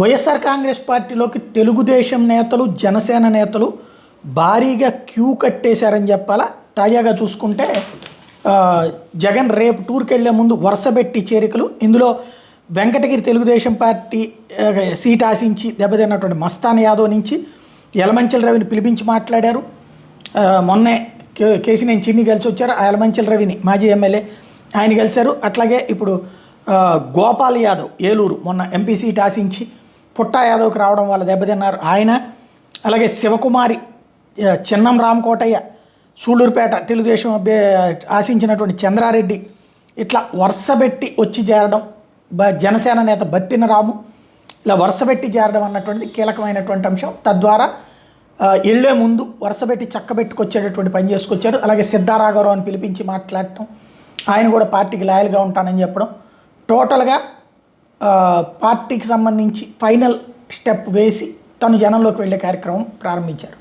వైఎస్ఆర్ కాంగ్రెస్ పార్టీలోకి తెలుగుదేశం నేతలు జనసేన నేతలు భారీగా క్యూ కట్టేశారని చెప్పాలా. తాజాగా చూసుకుంటే జగన్ రేపు టూర్కి వెళ్లే ముందు వరుసపెట్టి చేరికలు. ఇందులో వెంకటగిరి తెలుగుదేశం పార్టీ సీట్ ఆశించి దెబ్బతిన్నటువంటి మస్తాన్ యాదవ్ నుంచి యలమంచిల రవిని పిలిపించి మాట్లాడారు. మొన్నే కేసినేని చిన్ని కలిసి వచ్చారు. ఆ యలమంచిల రవిని మాజీ ఎమ్మెల్యే ఆయన కలిశారు. అట్లాగే ఇప్పుడు గోపాల్ యాదవ్ ఏలూరు మొన్న ఎంపీ సీట్ ఆశించి పుట్టా యాదవ్కి రావడం వల్ల దెబ్బతిన్నారు ఆయన. అలాగే శివకుమారి చిన్నం రామకోటయ్య సూళ్ళూరుపేట తెలుగుదేశం ఆశించినటువంటి చంద్రారెడ్డి ఇట్లా వరుసపెట్టి వచ్చి చేరడం, జనసేన నేత బత్తిన రాము ఇలా వరుసపెట్టి చేరడం అన్నటువంటిది కీలకమైనటువంటి అంశం. తద్వారా వెళ్ళే ముందు వరుసపెట్టి చక్కబెట్టుకొచ్చేటటువంటి పని చేసుకొచ్చారు. అలాగే సిద్ధారాఘవరావు అని పిలిపించి మాట్లాడటం, ఆయన కూడా పార్టీకి లాయల్గా ఉంటానని చెప్పడం, టోటల్గా పార్టీకి సంబంధించి ఫైనల్ స్టెప్ వేసి తను జనంలోకి వెళ్ళే కార్యక్రమం ప్రారంభించారు.